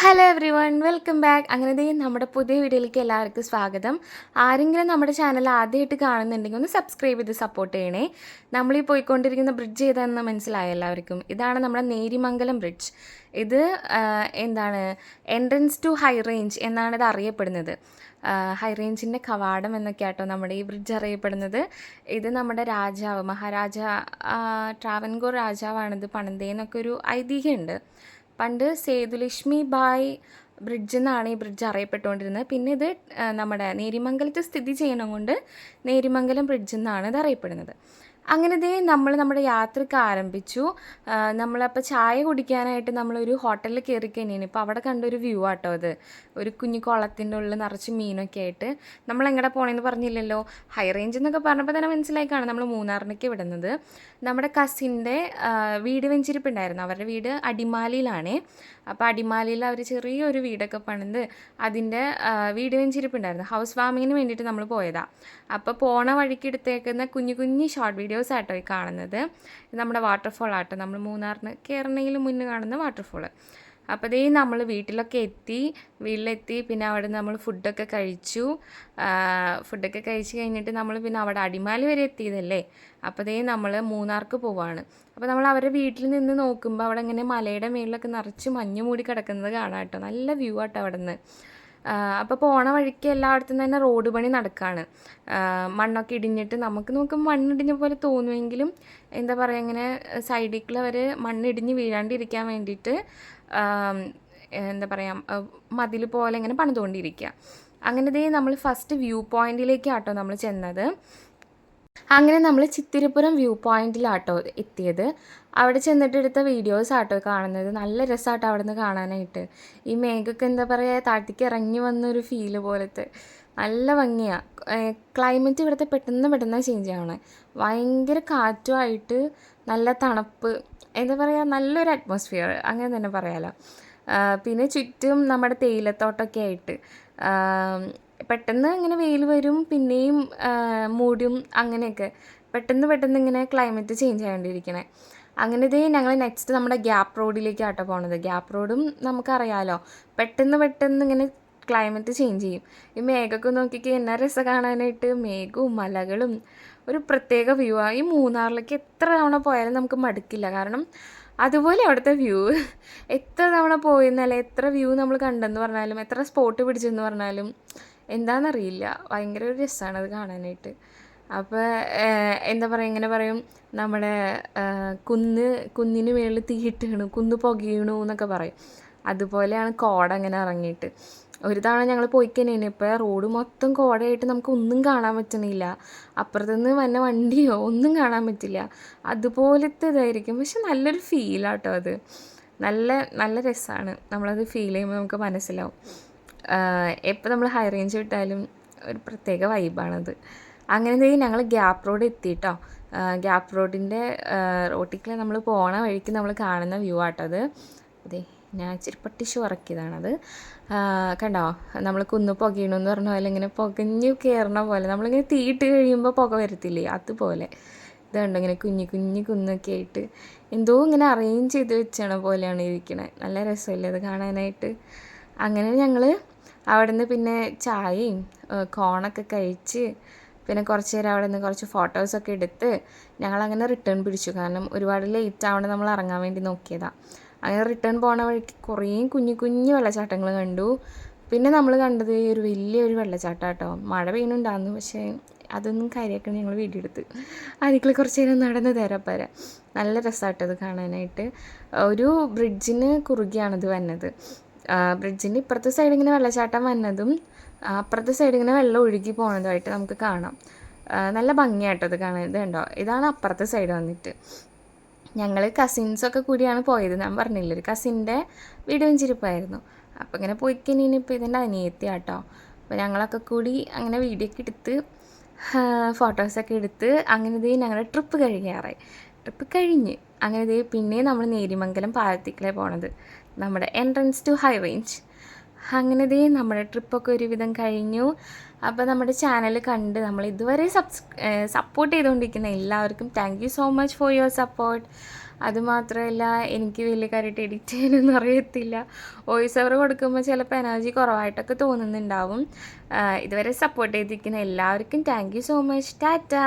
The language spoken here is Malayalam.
Hello every one welcome back. അങ്ങനെ ദേ നമ്മുടെ പുതിയ വീഡിയോയിലേക്ക് എല്ലാവർക്കും സ്വാഗതം. ആരെങ്കിലും നമ്മുടെ ചാനൽ ആദ്യമായിട്ട് കാണുന്നുണ്ടെങ്കിൽ ഒന്ന് സബ്സ്ക്രൈബ് ചെയ്ത് സപ്പോർട്ട് ചെയ്യണേ. നമ്മളീ പോയിക്കൊണ്ടിരിക്കുന്ന ബ്രിഡ്ജ് ഏതാണെന്ന് മനസ്സിലായ എല്ലാവർക്കും. ഇതാണ് നമ്മുടെ നേരിമംഗലം ബ്രിഡ്ജ്. ഇത് എന്താണ് എൻട്രൻസ് ടു ഹൈ റേഞ്ച് എന്നാണ് ഇത് അറിയപ്പെടുന്നത്. ഹൈ റേഞ്ചിൻ്റെ കവാടം എന്നൊക്കെ ആട്ടോ നമ്മുടെ ഈ ബ്രിഡ്ജ് അറിയപ്പെടുന്നത്. ഇത് നമ്മുടെ രാജാവ് മഹാരാജ ട്രാവൻകൂർ രാജാവാണിത് പണിതേന്നൊക്കെ ഒരു ഐതിഹ്യമുണ്ട്. പണ്ട് സേതുലക്ഷ്മി ബായ് ബ്രിഡ്ജ് എന്നാണ് ഈ ബ്രിഡ്ജ് അറിയപ്പെട്ടുകൊണ്ടിരുന്നത്. പിന്നെ ഇത് നമ്മുടെ നേരിമംഗലത്ത് സ്ഥിതി ചെയ്യണം കൊണ്ട് നേരിമംഗലം ബ്രിഡ്ജ് എന്നാണ് ഇത് അറിയപ്പെടുന്നത്. അങ്ങനെ ദേ നമ്മൾ നമ്മുടെ യാത്രയ്ക്ക് ആരംഭിച്ചു. നമ്മളപ്പോൾ ചായ കുടിക്കാനായിട്ട് നമ്മളൊരു ഹോട്ടലിൽ കയറി കഴിഞ്ഞാൽ ഇപ്പോൾ അവിടെ കണ്ടൊരു വ്യൂ ആട്ടോ അത്. ഒരു കുഞ്ഞു കുളത്തിൻ്റെ ഉള്ളിൽ നിറച്ച് മീനൊക്കെ ആയിട്ട്. നമ്മൾ എങ്ങടെ പോകണമെന്ന് പറഞ്ഞില്ലല്ലോ. ഹൈ റേഞ്ച് എന്നൊക്കെ പറഞ്ഞപ്പോൾ തന്നെ മനസ്സിലായി കാണാം നമ്മൾ മൂന്നാറിനൊക്കെ വിടുന്നത്. നമ്മുടെ കസിൻ്റെ വീട് വെഞ്ചിരിപ്പുണ്ടായിരുന്നു. അവരുടെ വീട് അടിമാലിയിലാണേ. അപ്പോൾ അടിമാലിയിൽ അവർ ചെറിയൊരു വീടൊക്കെ പണിത് അതിൻ്റെ വീട് വെഞ്ചിരിപ്പുണ്ടായിരുന്നു. ഹൗസ് വാമിങ്ങിന് വേണ്ടിയിട്ട് നമ്മൾ പോയതാണ്. അപ്പോൾ പോണ വഴിക്ക് എടുത്തേക്കുന്ന കുഞ്ഞു കുഞ്ഞു ഷോർട്ട് വീഡിയോസ് ആട്ടോ ഈ കാണുന്നത്. ഇത് നമ്മുടെ വാട്ടർഫോൾ ആട്ടോ, നമ്മൾ മൂന്നാറിന് കയറണയിൽ മുന്നേ കാണുന്ന വാട്ടർഫോൾ. അപ്പോൾ ഇതേ നമ്മൾ വീട്ടിലെത്തി പിന്നെ അവിടെ നമ്മൾ ഫുഡൊക്കെ കഴിച്ചു. ഫുഡൊക്കെ കഴിച്ച് കഴിഞ്ഞിട്ട് നമ്മൾ പിന്നെ അവിടെ അടിമാലി വരെ എത്തിയതല്ലേ. അപ്പോൾ ഇതേ നമ്മൾ മൂന്നാർക്ക് പോവാണ്. അപ്പോൾ നമ്മൾ അവരുടെ വീട്ടിൽ നിന്ന് നോക്കുമ്പോൾ അവിടെ ഇങ്ങനെ മലയുടെ മേളിലൊക്കെ നിറച്ച് മഞ്ഞ് മൂടി കിടക്കുന്നത് കാണാം കേട്ടോ. നല്ല വ്യൂ ആട്ടോ അവിടെ നിന്ന്. അപ്പോൾ പോണ വഴിക്ക് എല്ലായിടത്തും തന്നെ റോഡ് പണി നടക്കുകയാണ്. മണ്ണൊക്കെ ഇടിഞ്ഞിട്ട് നമുക്ക് നോക്കുമ്പോൾ മണ്ണിടിഞ്ഞ പോലെ തോന്നുമെങ്കിലും എന്താ പറയുക, ഇങ്ങനെ സൈഡിൽ അവർ മണ്ണിടിഞ്ഞ് വീഴാണ്ടിരിക്കാൻ വേണ്ടിയിട്ട് എന്താ പറയുക മതിൽ പോലെ ഇങ്ങനെ പണിതുകൊണ്ടിരിക്കുക. അങ്ങനെ ദേ നമ്മൾ ഫസ്റ്റ് വ്യൂ പോയിൻറ്റിലേക്കാട്ടോ നമ്മൾ ചെന്നത്. അങ്ങനെ നമ്മൾ ചിത്തിരപ്പുറം വ്യൂ പോയിൻറ്റിലാട്ടോ എത്തിയത്. അവിടെ ചെന്നിട്ട് എടുത്ത വീഡിയോസ് ആട്ടോ കാണുന്നത്. നല്ല രസമാട്ടോ അവിടെ നിന്ന് കാണാനായിട്ട്. ഈ മേഘമൊക്കെ എന്താ പറയുക താഴത്തേക്ക് ഇറങ്ങി വന്നൊരു ഫീല് പോലത്തെ നല്ല ഭംഗിയാണ്. ക്ലൈമറ്റ് ഇവിടുത്തെ പെട്ടെന്ന് ചേഞ്ച് ആവണേ. ഭയങ്കര കാറ്റുമായിട്ട് നല്ല തണുപ്പ്, എന്താ പറയുക നല്ലൊരു അറ്റ്മോസ്ഫിയർ അങ്ങനെ തന്നെ പറയാമല്ലോ. പിന്നെ ചുറ്റും നമ്മുടെ തേയിലത്തോട്ടമൊക്കെ ആയിട്ട് പെട്ടെന്ന് ഇങ്ങനെ വെയിൽ വരും പിന്നെയും മൂടും. അങ്ങനെയൊക്കെ പെട്ടെന്ന് ഇങ്ങനെ ക്ലൈമറ്റ് ചേഞ്ച് ആയതുകൊണ്ടിരിക്കണേ. അങ്ങനെ ഇതേ ഞങ്ങൾ നെക്സ്റ്റ് നമ്മുടെ ഗ്യാപ്പ് റോഡിലേക്കാട്ടോ പോണത്. ഗ്യാപ്പ് റോഡും നമുക്കറിയാമല്ലോ പെട്ടെന്ന് ഇങ്ങനെ ക്ലൈമറ്റ് ചേഞ്ച് ചെയ്യും. ഈ മേഘമൊക്കെ നോക്കിക്ക് എന്നാ രസം കാണാനായിട്ട്. മേഘവും മലകളും ഒരു പ്രത്യേക വ്യൂ ആണ്. ഈ മൂന്നാറിലേക്ക് എത്ര തവണ പോയാലും നമുക്ക് മടുക്കില്ല. കാരണം അതുപോലെ അവിടുത്തെ വ്യൂ എത്ര തവണ പോയെന്നല്ല എത്ര വ്യൂ നമ്മൾ കണ്ടെന്ന് പറഞ്ഞാലും എത്ര സ്പോട്ട് പിടിച്ചെന്ന് പറഞ്ഞാലും എന്താണെന്നറിയില്ല. ഭയങ്കര ഒരു രസമാണ് അത് കാണാനായിട്ട്. അപ്പോൾ എന്താ പറയുക ഇങ്ങനെ പറയും നമ്മുടെ കുന്നിന് മേളിൽ തീയിട്ട് വീണു, കുന്ന് പുകയണു എന്നൊക്കെ പറയും. അതുപോലെയാണ് കോട അങ്ങനെ ഇറങ്ങിയിട്ട്. ഒരു തവണ ഞങ്ങൾ പോയി കഴിഞ്ഞാൽ ഇപ്പോൾ റോഡ് മൊത്തം കോടയായിട്ട് നമുക്ക് ഒന്നും കാണാൻ പറ്റണില്ല. അപ്പുറത്തുനിന്ന് വന്ന വണ്ടിയോ ഒന്നും കാണാൻ പറ്റില്ല. അതുപോലത്തെ ഇതായിരിക്കും. പക്ഷെ നല്ലൊരു ഫീലാട്ടോ അത്. നല്ല രസമാണ്. നമ്മളത് ഫീൽ ചെയ്യുമ്പോൾ നമുക്ക് മനസ്സിലാവും. എപ്പോൾ നമ്മൾ ഹൈ റേഞ്ച് വിട്ടാലും ഒരു പ്രത്യേക വൈബാണത്. അങ്ങനെ ഞങ്ങൾ ഗ്യാപ്പ് റോഡ് എത്തിയിട്ടോ. ഗ്യാപ്പ് റോഡിൻ്റെ റോട്ടിൽ നമ്മൾ പോണ വഴിക്ക് നമ്മൾ കാണുന്ന വ്യൂ ആട്ടത്. അതെ, ഞാൻ ഇച്ചിരി പട്ടിഷു ഇറക്കിയതാണത്. കണ്ടോ, നമ്മൾ കുന്ന് പുകയണമെന്ന് പറഞ്ഞ പോലെ ഇങ്ങനെ പുകഞ്ഞു കയറണ പോലെ നമ്മളിങ്ങനെ തീയിട്ട് കഴിയുമ്പോൾ പുക വരത്തില്ലേ, അതുപോലെ ഇതുണ്ട്. ഇങ്ങനെ കുഞ്ഞു കുന്നൊക്കെ ആയിട്ട് എന്തോ ഇങ്ങനെ അറേഞ്ച് ചെയ്ത് വെച്ചണ പോലെയാണ് ഇരിക്കണത്. നല്ല രസമില്ലേ അത് കാണാനായിട്ട്. അങ്ങനെ ഞങ്ങൾ അവിടെ നിന്ന് പിന്നെ ചായയും കോണൊക്കെ കഴിച്ച് പിന്നെ കുറച്ച് നേരം അവിടെ നിന്ന് കുറച്ച് ഫോട്ടോസൊക്കെ എടുത്ത് ഞങ്ങളങ്ങനെ റിട്ടേൺ പിടിച്ചു. കാരണം ഒരുപാട് ലേറ്റ് ആവണം നമ്മൾ ഇറങ്ങാൻ വേണ്ടി നോക്കിയതാണ്. അങ്ങനെ റിട്ടേൺ പോണ വഴിക്ക് കുറേ കുഞ്ഞു വെള്ളച്ചാട്ടങ്ങൾ കണ്ടു. പിന്നെ നമ്മൾ കണ്ടത് ഒരു വലിയൊരു വെള്ളച്ചാട്ടം കേട്ടോ. മഴ പെയ്യുന്നുണ്ടായിരുന്നു, പക്ഷേ അതൊന്നും കാര്യമാക്കണം ഞങ്ങൾ വീഡിയോ എടുത്ത് അതിൽ കുറച്ച് നേരം നടന്ന് തരപ്പര. നല്ല രസമായിട്ടത് കാണാനായിട്ട്. ഒരു ബ്രിഡ്ജിന് കുറുകിയാണിത് വന്നത്. ബ്രിഡ്ജിൻ്റെ ഇപ്പുറത്തെ സൈഡ് ഇങ്ങനെ വെള്ളച്ചാട്ടം വന്നതും അപ്പുറത്തെ സൈഡ് ഇങ്ങനെ വെള്ളം ഒഴുകി പോകുന്നതുമായിട്ട് നമുക്ക് കാണാം. നല്ല ഭംഗിയായിട്ടോ ഇത് കാണാൻ. ഇത് കണ്ടോ, ഇതാണ് അപ്പുറത്തെ സൈഡ് വന്നിട്ട്. ഞങ്ങൾ കസിൻസൊക്കെ കൂടിയാണ് പോയത്. ഞാൻ പറഞ്ഞില്ല ഒരു കസിൻ്റെ വീട് വെഞ്ചിരിപ്പായിരുന്നു. അപ്പോൾ ഇങ്ങനെ പോയി കഴിഞ്ഞപ്പോൾ ഇതിൻ്റെ അനിയത്തി ആട്ടോ. അപ്പോൾ ഞങ്ങളൊക്കെ കൂടി അങ്ങനെ വീഡിയോ ഒക്കെ എടുത്ത് ഫോട്ടോസൊക്കെ എടുത്ത് അങ്ങനെ ഞങ്ങളുടെ ട്രിപ്പ് കഴിഞ്ഞ് അങ്ങനെ പിന്നെ നമ്മൾ നേരിമംഗലം പാലത്തിക്കലേ പോണത്, നമ്മുടെ എൻട്രൻസ് ടു ഹൈ റേഞ്ച്. അങ്ങനെ നമ്മുടെ ട്രിപ്പൊക്കെ ഒരുവിധം കഴിഞ്ഞു. അപ്പോൾ നമ്മുടെ ചാനൽ കണ്ട് നമ്മൾ ഇതുവരെ സപ്പോർട്ട് ചെയ്തുകൊണ്ടിരിക്കുന്ന എല്ലാവർക്കും thank you so much for your support. അതുമാത്രമല്ല എനിക്ക് വലിയ കാര്യമായിട്ട് എഡിറ്റ് ചെയ്യാനൊന്നും അറിയത്തില്ല. വോയിസ് ഓവർ കൊടുക്കുമ്പോൾ ചിലപ്പോൾ എനർജി കുറവായിട്ടൊക്കെ തോന്നുന്നുണ്ടാവും. ഇതുവരെ സപ്പോർട്ട് ചെയ്തിരിക്കുന്ന എല്ലാവർക്കും thank you so much. Tata.